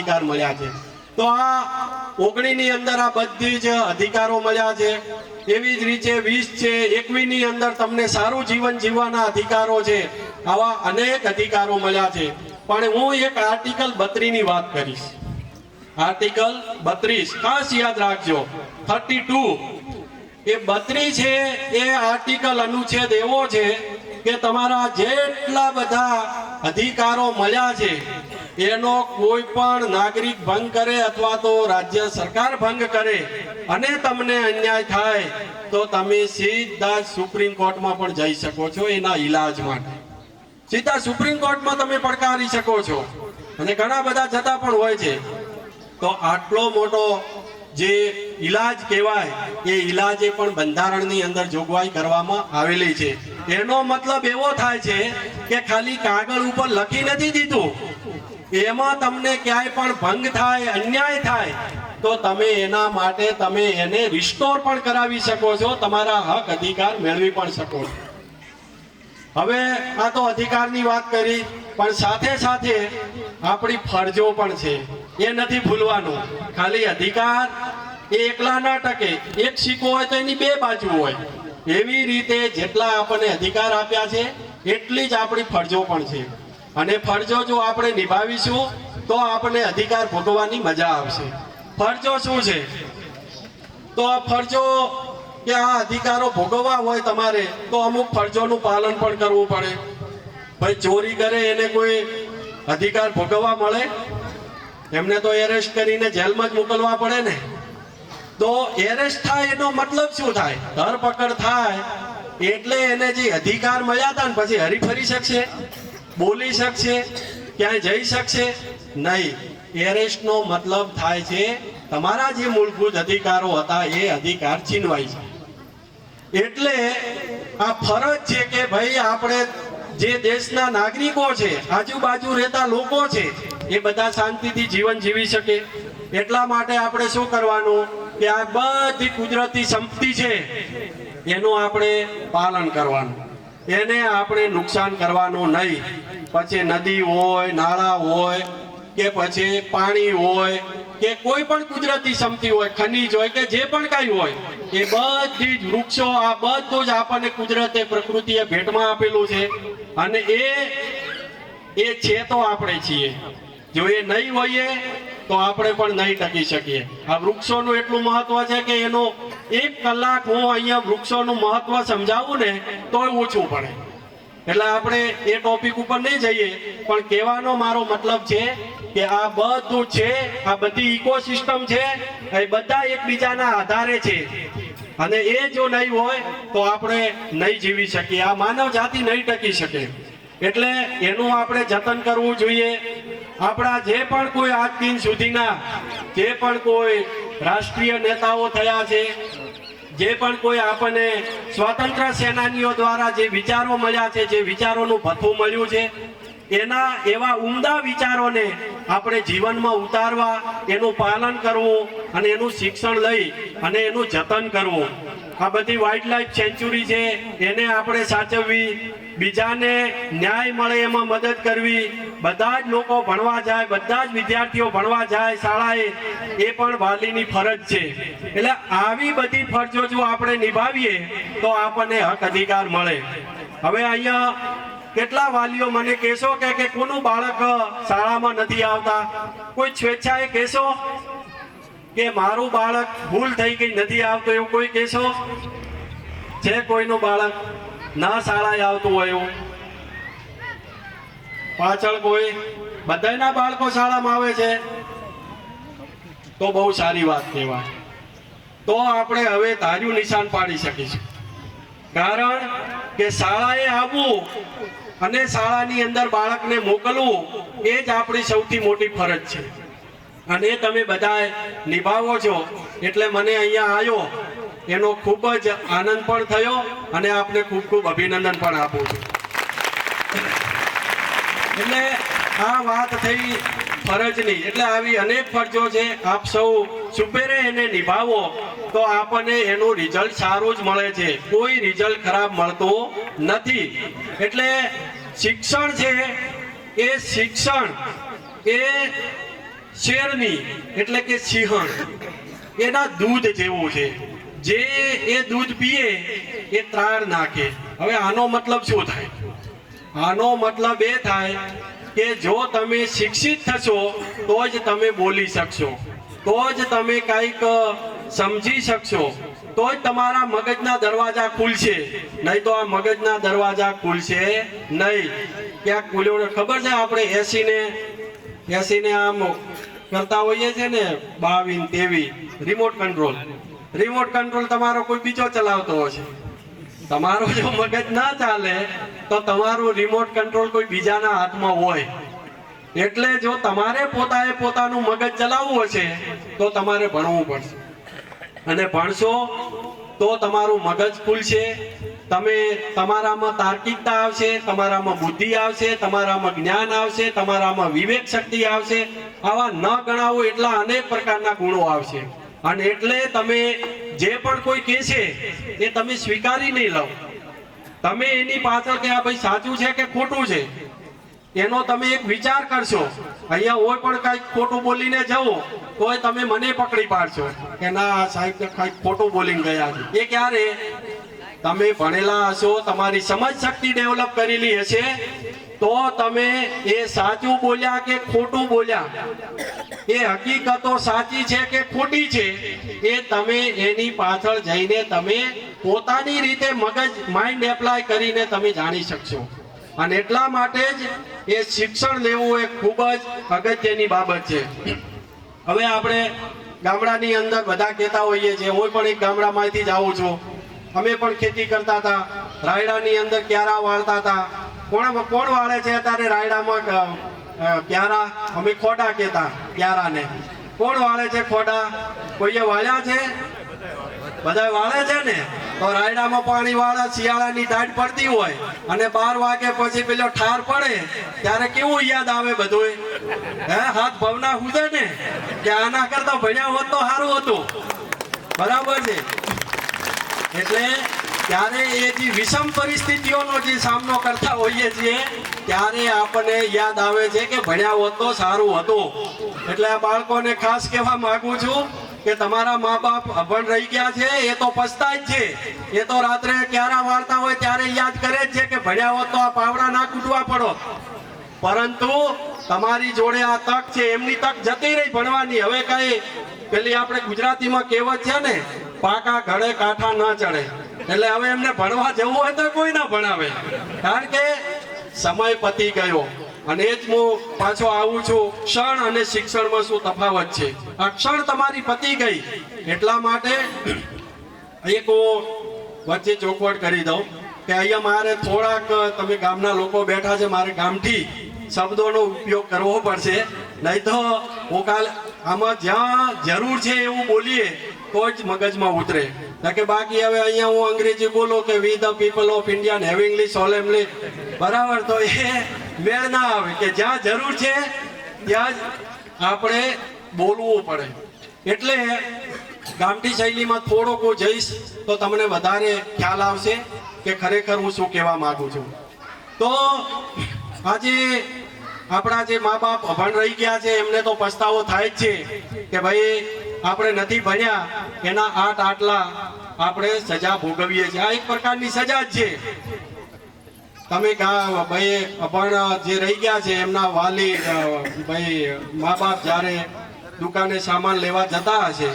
અધિકાર મળ્યા છે। તો આ 19 ની અંદર આ બધી જ અધિકારો મળ્યા છે। એવી જ રીતે 20 છે, 21 ની અંદર તમને સારું જીવન જીવવાના અધિકારો છે। આવા અનેક અધિકારો મળ્યા છે। પણ હું એક આર્ટિકલ 32 ની વાત કરીશ। આર્ટિકલ 32 ખાસ યાદ રાખજો। 32 એ 32 છે એ આર્ટિકલ અનુચ્છેદ એવો છે કે તમારા જેટલા બધા અધિકારો મળ્યા છે એનો કોઈ પણ નાગરિક ભંગ કરે અથવા તો રાજ્ય સરકાર ભંગ કરે અને તમને અન્યાય થાય તો તમે સીધા સુપ્રીમ કોર્ટમાં પણ જઈ શકો છો એના ઈલાજ માટે। સીધા સુપ્રીમ કોર્ટમાં તમે પડકારી શકો છો અને ઘણા બધા જતા પણ હોય છે। તો આટલો મોટો જે ઈલાજ કહેવાય એ ઈલાજે પણ બંધારણની અંદર જોગવાઈ કરવામાં આવેલી છે। એનો મતલબ એવો થાય છે કે ખાલી કાગળ ઉપર લખી નથી દીધું, એમાં તમને ક્યાંય પણ ભંગ થાય, અન્યાય થાય તો તમે એના માટે તમે એને રિસ્ટોર પણ કરાવી શકો છો, તમારા હક અધિકાર મેળવી પણ શકો છો। હવે આ તો અધિકારની વાત કરી, પણ સાથે સાથે આપણી ફરજો પણ છે, એ નથી ભૂલવાનું। ખાલી અધિકાર એ એકલા ના ટકે, એક સિક્કો હોય તો એની બે બાજુ હોય। એવી રીતે જેટલા આપણને અધિકાર આપ્યા છે એટલી જ આપણી ફરજો પણ છે, અને ફરજો જો આપણે નિભાવીશું તો આપણને અધિકાર ભોગવવાની મજા આવશે। ફરજો શું છે? તો આ ફરજો કે આ અધિકારો ભોગવવા હોય તમારે તો અમુક ફરજોનું પાલન પણ કરવું પડે। ભાઈ ચોરી કરે એને કોઈ અધિકાર ભોગવવા મળે? એમને તો એરેસ્ટ કરીને જેલમાં જ મોકલવા પડે ને। તો એરેસ્ટ થાય એનો મતલબ શું થાય? ધરપકડ થાય એટલે એને જે અધિકાર મળ્યા હતા ને પછી હરીફરી શકશે, બોલી શકશે, ક્યાંય જઈ શકશે નહીં। એરેસ્ટનો મતલબ થાય છે તમારા જે મૂળભૂત અધિકારો હતા એ અધિકાર છીનવાય છે। એટલે આ ફરજ છે કે ભાઈ આપણે જે દેશના નાગરિકો છે, આજુબાજુ રહેતા લોકો છે, એ બધા શાંતિથી જીવન જીવી શકે। એટલા માટે આપણે શું કરવાનું કે આ બધી કુદરતી સંપત્તિ છે એનું આપણે પાલન કરવાનું, એને આપણે નુકસાન કરવાનું નહીં। પછી નદી હોય, નાળા હોય કે પછી પાણી હોય કે કોઈ પણ કુદરતી સંપત્તિ હોય, ખનીજ હોય કે જે પણ કઈ હોય, એ બધી જ વૃક્ષો, આ બધું જ આપણને કુદરતે પ્રકૃતિએ ભેટમાં આપેલું છે। અને એ છે તો આપણે છીએ, જો એ નહીં હોઈએ તો આપણે પણ નહીં ટકી શકીએ। આ વૃક્ષોનું એટલું મહત્વ છે કે એનો 1 કલાક હું અહીંયા વૃક્ષોનું મહત્વ સમજાવું ને તોય ઓછું પડે। એટલે આપણે એ ટોપિક ઉપર નહીં જઈએ, પણ કહેવાનો મારો મતલબ છે કે આ બધું છે, આ બધી ઇકોસિસ્ટમ છે, એ બધા એકબીજાના આધારે છે, અને એ જો નહીં હોય તો આપણે નહીં જીવી શકીએ, આ માનવ જાતિ નહીં ટકી શકે। એટલે એનું આપણે જતન કરવું જોઈએ। આપણા જે પણ કોઈ આજ દિન સુધીના જે પણ કોઈ રાષ્ટ્રીય નેતાઓ થયા છે, જે પણ કોઈ આપણને સ્વાતંત્ર્ય સેનાનીઓ દ્વારા જે વિચારો મળ્યા છે, જે વિચારોનું ભથ્થું મળ્યું છે, એના એવા ઉમદા વિચારોને આપણે જીવનમાં ઉતારવા, એનું પાલન કરવું અને એનું શિક્ષણ લઈ અને એનું જતન કરવું। આ બધી વાઇલ્ડ લાઈફ સેન્ચ્યુરી છે એને આપણે સાચવવી, બીજાને ન્યાય મળે એમાં મદદ કરવી, બધા જ લોકો ભણવા જાય, બધા જ વિદ્યાર્થીઓ ભણવા જાય શાળાએ, એ પણ વાલીની ફરજ છે। એટલે આવી બધી ફરજો જો આપણે નિભાવીએ તો આપણને હક અધિકાર મળે। હવે અહીંયા કેટલા વાલીઓ મને કહેશો કે કોનું બાળક શાળામાં નથી આવતા? કોઈ સ્વેચ્છાએ કહેશો કે મારું બાળક ભૂલ થઈ ગઈ નથી આવતું, એવું કોઈ કહેશો છે? કોઈનું બાળક ના શાળાએ આવતું હોય એવું પાછળ કોઈ? બધાના બાળકો શાળામાં આવે છે તો બહુ સારી વાત કહેવાય। તો આપણે હવે ધાર્યું નિશાન પાડી શકીશું, કારણ કે શાળાએ આવવું અને શાળાની અંદર બાળકને મોકલવું એ જ આપણી સૌથી મોટી ફરજ છે, અને એ તમે બધા નિભાવો છો। એટલે મને અહીંયા આવ્યો એનો ખૂબ જ આનંદ પણ થયો અને આપને ખૂબ ખૂબ અભિનંદન પણ આપું છું। એટલે આ વાત થઈ ફરજની, એટલે આવી અનેક ફરજો છે, આપ સૌ સુપેરે એને નિભાવો તો આપણને એનું રિઝલ્ટ સારું જ મળે છે, કોઈ રિઝલ્ટ ખરાબ મળતું નથી। એટલે શિક્ષણ છે એ શિક્ષણ એ શેરની એટલે કે સિંહણ એના દૂધ જેવું છે. જે એ દૂધ પીએ એ ત્રાણ નાખે. હવે આનો મતલબ શું થાય? આનો મતલબ એ થાય કે જો તમે શિક્ષિત થશો તો જ તમે બોલી શકશો, તો જ તમે કંઈક સમજી શકશો, તો જ તમારા મગજના દરવાજા ખુલશે. નહીં તો આ મગજના દરવાજા ખુલશે નહીં. ક્યાંક ખુલ્યો ખબર છે? આપણે એસીને આમ કરતા હોઈએ છે ને 22 23 રિમોટ કંટ્રોલ તમારો કોઈ બીજો ચલાવતો હશે. તમારો જો મગજ ના ચાલે તો તમારું રિમોટ કંટ્રોલ કોઈ બીજાના હાથમાં હોય. એટલે જો તમારે પોતાનું મગજ ચલાવવું હશે તો તમારે ભણવું પડશે, અને ભણશો તો તમારું મગજ ખુલશે. તમારામાં તાર્કિકતા આવશે, તમારામાં બુદ્ધિ આવશે, તમારામાં જ્ઞાન આવશે, તમારામાં વિવેક શક્તિ આવશે. આવા ન ગણાવો એટલા અનેક પ્રકારના ગુણો આવશે. અને એટલે તમે જે પણ કોઈ કહે છે એ તમે સ્વીકારી નહીં લો. તમે એની પાછળ કે આ ભાઈ સાચું છે કે ખોટું છે એનો તમે એક વિચાર કરશો. અહીંયા હોય પણ કઈક ખોટું બોલીને જવો તોય તમે મને પકડી પાડશો કે ના સાહેબ કઈક ખોટું બોલીને ગયા છે. એ ક્યારે? તમે ભણેલા હશો, તમારી સમજ શક્તિ ડેવલપ કરેલી હશે તો તમે એ સાચું બોલ્યા કે ખોટું બોલ્યા, એ હકીકતો સાચી છે કે ખોટી છે, એ તમે એની પાછળ જઈને તમે પોતાની રીતે માઇન્ડ એપ્લાય કરીને તમે જાણી શકશો. અને એટલા માટે જ એ શિક્ષણ લેવું એ ખૂબ જ અગત્યની બાબત છે. હવે આપણે ગામડાની અંદર બધા કહેતા હોઈએ છીએ, હું પણ એક ગામડામાંથી જ આવું છું. અમે પણ ખેતી કરતા હતા, રાયડાની અંદર ક્યારા વાળતા હતા. કોણ વાળે છે અત્યારે રાયડામાં ક્યારા? અમે ખોડા કહેતા ક્યારાને. કોણ વાળે છે ખોડા? કોઈએ વાળ્યા છે? બધા વાળે છે ને. તો રાયડામાં પાણી વાળા, શિયાળાની ટાઈટ પડતી હોય અને 12 વાગે પછી પેલો ઠાર પડે ત્યારે કેવું યાદ આવે બધું? હાથ ભવના હુજે ને કે આના કરતા ભણ્યા હોત તો સારું હતું. બરાબર છે. એટલે ત્યારે એ જે વિષમ પરિસ્થિતિઓનો જે સામનો કરતા હોઈએ છીએ ત્યારે આપણને યાદ આવે છે કે ભણ્યા હોત તો સારું હતું. એટલે આ બાળકોને ખાસ કહેવા માંગુ છું કે તમારા મા બાપ અભણ રહી ગયા છે એ તો પછતાય જ છે. એ તો રાત્રે ક્યારા વાળતા હોય ત્યારે યાદ કરે જ છે કે ભણ્યા હોત તો આ પાવડા ના કૂટવા પડો. પરંતુ તમારી જોડે આ તક છે, એમની તક જતી રહી ભણવાની. હવે કઈ પેલી આપણે ગુજરાતીમાં કહેવત છે ને, પાકા ઘડે કાંઠા ન ચડે. એટલે હવે એમને ભણવા જવું હોય તો કોઈ ના ભણાવે, કારણ કે સમય પતી ગયો. અને એ જ હું પાછો આવું છું, ક્ષણ અને શિક્ષણમાં શું તફાવત છે. આ ક્ષણ તમારી પતી ગઈ એટલા માટે એક વચ્ચે ચોખવટ કરી દઉં કે અહીંયા મારે થોડાક, તમે ગામના લોકો બેઠા છે, મારે ગામઠી શબ્દોનો ઉપયોગ કરવો પડશે. નહીં તો હું આમાં જ્યાં જરૂર છે એવું બોલીએ તો જ મગજમાં ઉતરે. કે બાકી હવે અહીંયા હું અંગ્રેજી બોલું કે we the people of India having solemnly, બરાબર, તો એ મેળ ના આવે. કે જ્યાં જરૂર છે ત્યાં જ આપણે બોલવું પડે. એટલે ગામઠી શૈલીમાં થોડોક હું જઈશ તો તમને વધારે ખ્યાલ આવશે કે ખરેખર હું શું કહેવા માંગુ છું. તો આજે આપણા જે મા બાપ અભણ રહી ગયા છે એમને તો પસ્તાવો થાય જ છે કે ભાઈ આપણે નથી ભણ્યા, એના આટલા આપણે સજા ભોગવીએ છીએ. આ એક પ્રકારની સજા જ છે. તમે ભાઈ અભણ જે રહી ગયા છે એમના વાલી ભાઈ મા બાપ જ્યારે દુકાને સામાન લેવા જતા હશે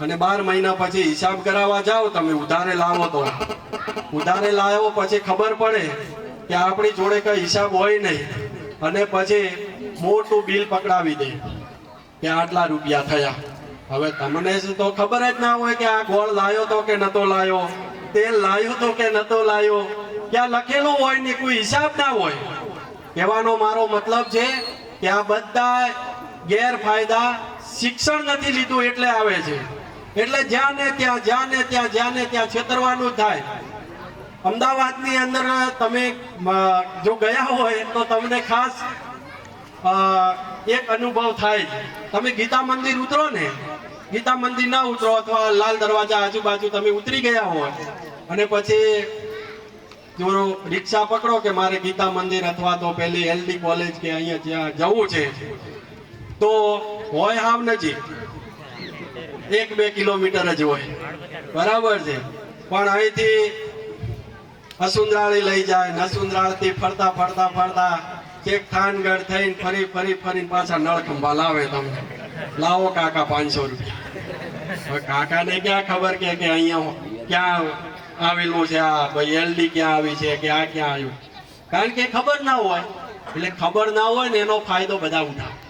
અને 12 મહિના પછી હિસાબ કરાવવા જાઓ, તમે ઉધારે લાવો તો ઉધારે લાવો પછી ખબર પડે કે આપણી જોડે કઈ હિસાબ હોય નહીં, અને પછી મોટું બિલ પકડાવી દે કે આટલા રૂપિયા થયા. હવે તમને તો ખબર જ ના હોય કે આ ગોળ લાયો તો કે નતો લાયો, તેલ લાયો તો કે નતો લાયો, ક્યાં લખેલું હોય ને કોઈ હિસાબ ના હોય. કહેવાનો મારો મતલબ છે કે આ બધા ગેરફાયદા શિક્ષણ નથી લીધું એટલે આવે છે. એટલે જ્યાં ને ત્યાં છેતરવાનું થાય. અમદાવાદની અંદર તમે જો ગયા હોય તો તમને ખાસ એક અનુભવ થાય. તમે ગીતા મંદિર ઉતરો ને, ગીતા મંદિર ના ઉતરો અથવા લાલ દરવાજા આજુબાજુ તમે ઉતરી ગયા હોય અને પછી જો રિક્ષા પકડો કે મારે ગીતા મંદિર અથવા તો પેલી LD કોલેજ કે અહીંયા જ્યાં જવું છે, તો હોય હાવ નજીક, 1-2 કિલોમીટર જ હોય, બરાબર છે. પણ અહીંથી અસુંદરાળી લઈ જાય, નસુંદરાળથી ફરતા ફરતા ફરતા ચેક થાનગઢ થઈને ફરી પાછા નળખંભા લાવે. તમને લાવો કાકા 500 રૂપિયા. હવે કાકાને ક્યાં ખબર કે અહીંયા ક્યાં આવેલું છે, આ ભાઈ એલડી ક્યાં આવી છે કે આ ક્યાં આવ્યું, કારણ કે ખબર ના હોય. એટલે ખબર ના હોય ને એનો ફાયદો બધા ઉઠાવે.